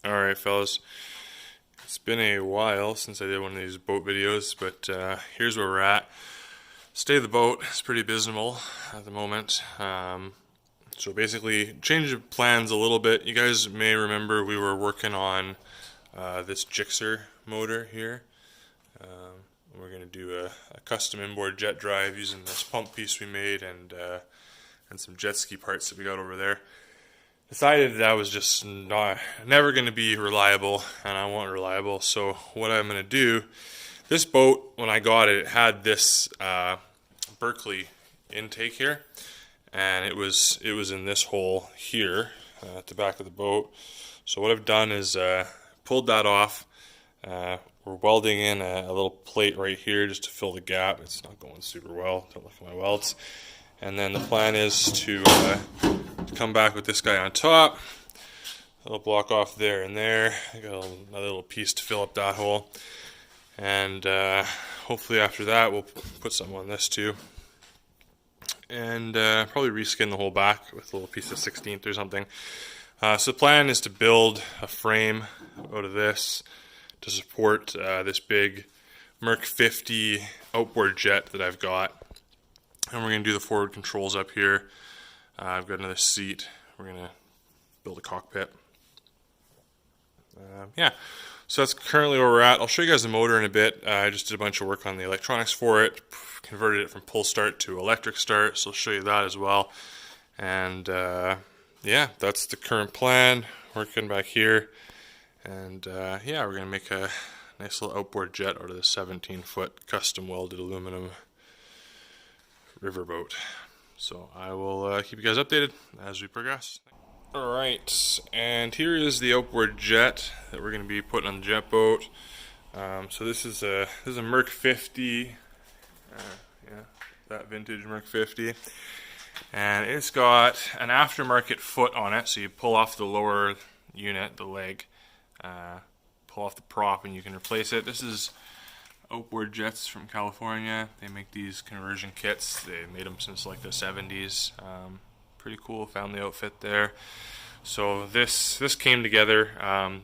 Alright, fellas. It's been a while since I did one of these boat videos, but here's where we're at. State of the boat is pretty abysmal at the moment. So basically, change of plans a little bit. You guys may remember we were working on this Gixxer motor here. We're going to do a custom inboard jet drive using this pump piece we made and some jet ski parts that we got over there. Decided that was just never going to be reliable, and I want reliable. So what I'm going to do, this boat, when I got it, it had this Berkeley intake here, and it was in this hole here at the back of the boat. So what I've done is pulled that off. We're welding in a little plate right here just to fill the gap. It's not going super well. Don't look at my welds. And then the plan is to come back with this guy on top. A little block off there and there. I got another little piece to fill up that hole. And hopefully after that we'll put something on this too. And probably reskin the whole back with a little piece of 16th or something. So the plan is to build a frame out of this to support this big Merc 50 outboard jet that I've got. And we're going to do the forward controls up here. I've got another seat. We're going to build a cockpit. Yeah, so that's currently where we're at. I'll show you guys the motor in a bit. I just did a bunch of work on the electronics for it. Converted it from pull start to electric start, so I'll show you that as well. And yeah, that's the current plan. Working back here. And yeah, we're going to make a nice little outboard jet out of this 17-foot custom welded aluminum riverboat. So I will keep you guys updated as we progress. Alright, and here is the outboard jet that we're going to be putting on the jet boat. So this is a Merc 50, yeah, that vintage Merc 50. And it's got an aftermarket foot on it, so you pull off the lower unit, the leg, pull off the prop and you can replace it. This is Outboard Jets from California. They make these conversion kits. They made them since like the 70s. Pretty cool family outfit there. So this came together,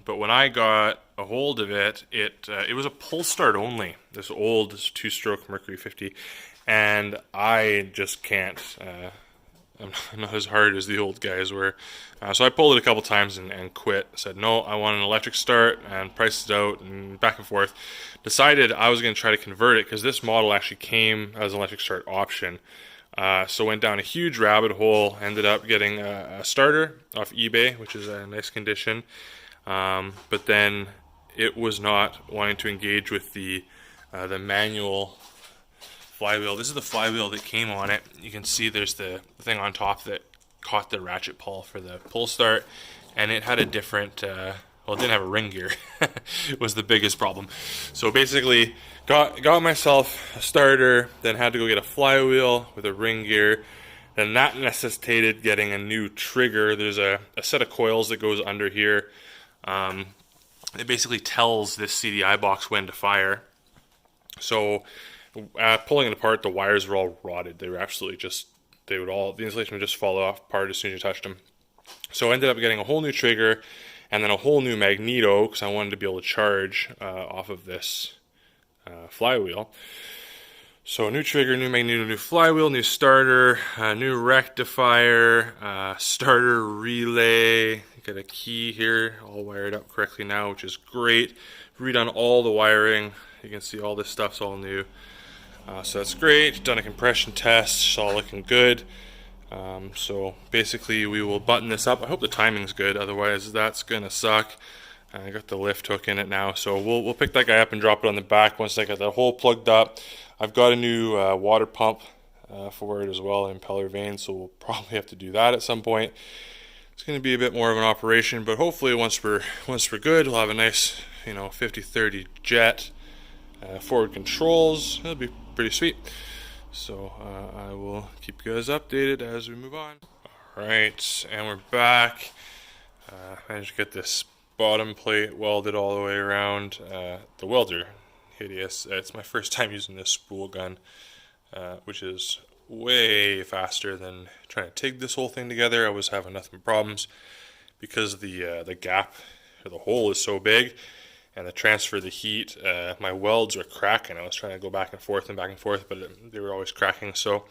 but when I got a hold of it, it was a pull start only. This old two-stroke Mercury 50, and I just can't. I'm not as hard as the old guys were. So I pulled it a couple times and quit. Said, no, I want an electric start, and priced it out and back and forth. Decided I was going to try to convert it because this model actually came as an electric start option. So went down a huge rabbit hole, ended up getting a starter off eBay, which is a nice condition. But then it was not wanting to engage with the manual flywheel. This is the flywheel that came on it. You can see there's the thing on top that caught the ratchet pawl for the pull start, and it had a different well, it didn't have a ring gear. It was the biggest problem. So basically got myself a starter, then had to go get a flywheel with a ring gear. Then that necessitated getting a new trigger. There's a set of coils that goes under here. It basically tells this CDI box when to fire. So pulling it apart, the wires were all rotted. They were absolutely just, the insulation would just fall off apart as soon as you touched them. So I ended up getting a whole new trigger and then a whole new magneto because I wanted to be able to charge off of this flywheel. So new trigger, new magneto, new flywheel, new starter, new rectifier, starter relay. Got a key here, all wired up correctly now, which is great. Redone all the wiring. You can see all this stuff's all new. So that's great. Done a compression test. It's all looking good. So basically we will button this up. I hope the timing's good, otherwise that's gonna suck. I got the lift hook in it now, so we'll pick that guy up and drop it on the back once I got that hole plugged up. I've got a new water pump for it as well, an impeller vane, so we'll probably have to do that at some point. It's going to be a bit more of an operation, but hopefully once we're good, we'll have a nice 50-30 jet. Forward controls, that'll be pretty sweet. So I will keep you guys updated as we move on. Alright, and we're back. Managed to get this bottom plate welded all the way around. The welder, hideous. It's my first time using this spool gun, which is way faster than trying to TIG this whole thing together. I was having nothing but problems because the gap or the hole is so big, and the transfer of the heat, my welds were cracking. I was trying to go back and forth, but they were always cracking. So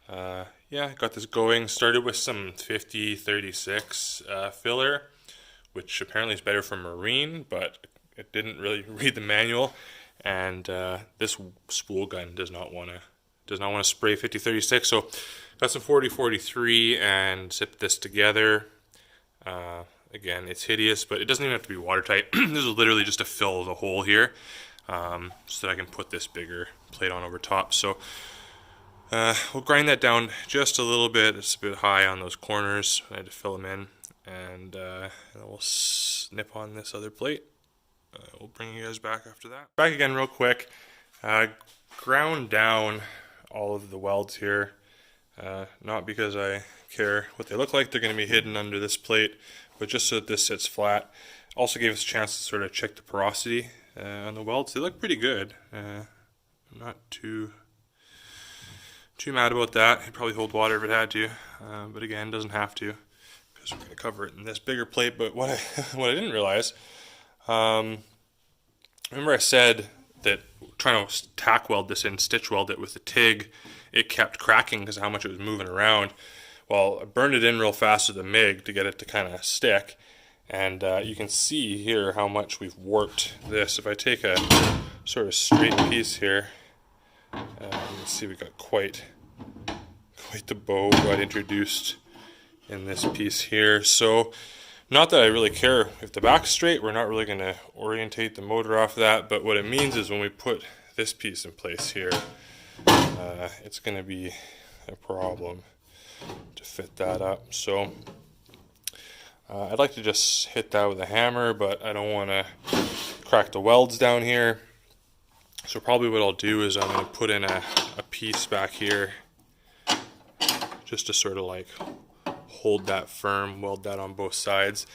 yeah, got this going. Started with some 5036 filler, which apparently is better for marine, but it didn't really read the manual. And this spool gun does not want to spray 5036. So got some 4043 and zipped this together. Again, it's hideous, but it doesn't even have to be watertight. This is literally just to fill the hole here, so that I can put this bigger plate on over top. So we'll grind that down just a little bit. It's a bit high on those corners. I had to fill them in, and then we'll snip on this other plate. We'll bring you guys back after that. Back again real quick. Ground down all of the welds here. Not because I care what they look like. They're going to be hidden under this plate, but just so that this sits flat. Also gave us a chance to sort of check the porosity on the welds. They look pretty good. I'm not too mad about that. It'd probably hold water if it had to, but again, doesn't have to, because we're going to cover it in this bigger plate. But what I didn't realize, remember I said that trying to tack weld this in, stitch weld it with the TIG, it kept cracking because of how much it was moving around. Well, I burned it in real fast with the MIG to get it to kind of stick, and you can see here how much we've warped this. If I take a sort of straight piece here, you can see we got quite the bow got introduced in this piece here. So not that I really care if the back's straight, we're not really going to orientate the motor off of that, but what it means is when we put this piece in place here, it's going to be a problem to fit that up. So I'd like to just hit that with a hammer, but I don't want to crack the welds down here. So probably what I'll do is I'm going to put in a piece back here just to sort of like hold that firm, weld that on both sides,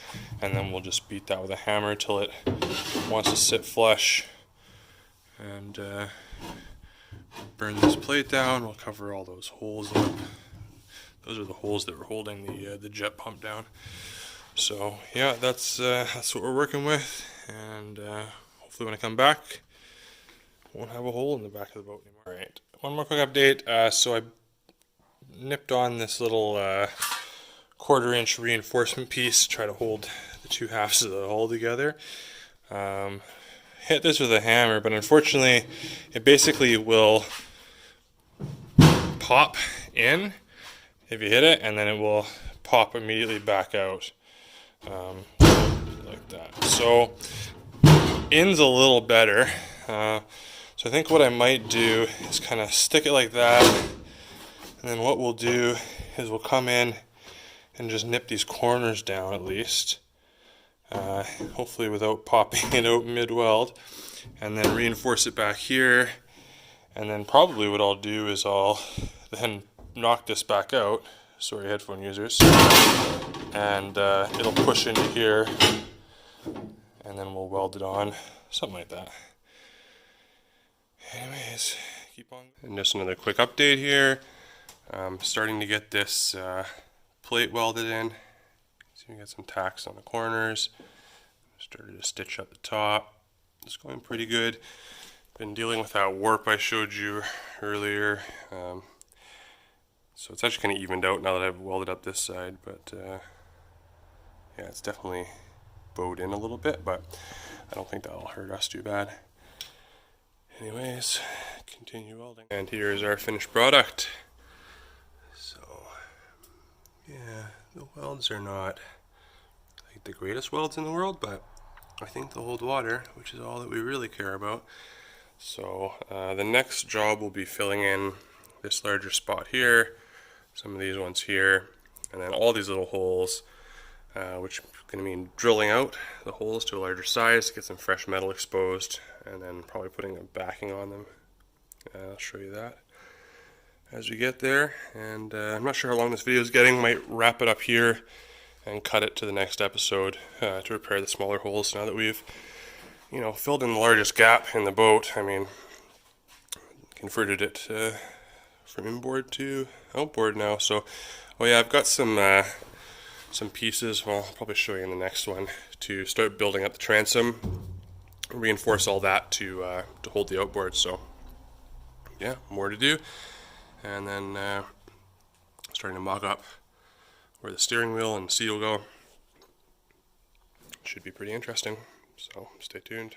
and then we'll just beat that with a hammer till it wants to sit flush, and burn this plate down. We'll cover all those holes up. Those are the holes that were holding the jet pump down. So yeah, that's what we're working with, and hopefully when I come back, won't have a hole in the back of the boat anymore. All right, one more quick update. So I nipped on this little 1/4 inch reinforcement piece to try to hold the two halves of the hull together. Hit this with a hammer, but unfortunately it basically will pop in if you hit it, and then it will pop immediately back out, like that. So in's a little better. So I think what I might do is kind of stick it like that, and then what we'll do is we'll come in and just nip these corners down at least, hopefully without popping it out mid-weld, and then reinforce it back here. And then probably what I'll do is I'll then knock this back out, sorry headphone users, and it'll push into here, and then we'll weld it on, something like that. Anyways, keep on. And just another quick update here. Starting to get this plate welded in. So we got some tacks on the corners. Started to stitch up the top. It's going pretty good. Been dealing with that warp I showed you earlier. So it's actually kind of evened out now that I've welded up this side, but yeah, it's definitely bowed in a little bit, but I don't think that'll hurt us too bad. Anyways, continue welding. And here's our finished product. So, yeah, the welds are not like the greatest welds in the world, but I think they'll hold water, which is all that we really care about. So, the next job will be filling in this larger spot here, some of these ones here, and then all these little holes, which is going to mean drilling out the holes to a larger size, get some fresh metal exposed, and then probably putting a backing on them. I'll show you that as we get there. And I'm not sure how long this video is getting. Might wrap it up here and cut it to the next episode to repair the smaller holes now that we've, you know, filled in the largest gap in the boat. I mean, converted it from inboard to outboard now. So, oh yeah, I've got some some pieces, well, I'll probably show you in the next one, to start building up the transom, reinforce all that to hold the outboard. So yeah, more to do. And then starting to mock up where the steering wheel and seat will go. Should be pretty interesting, so stay tuned.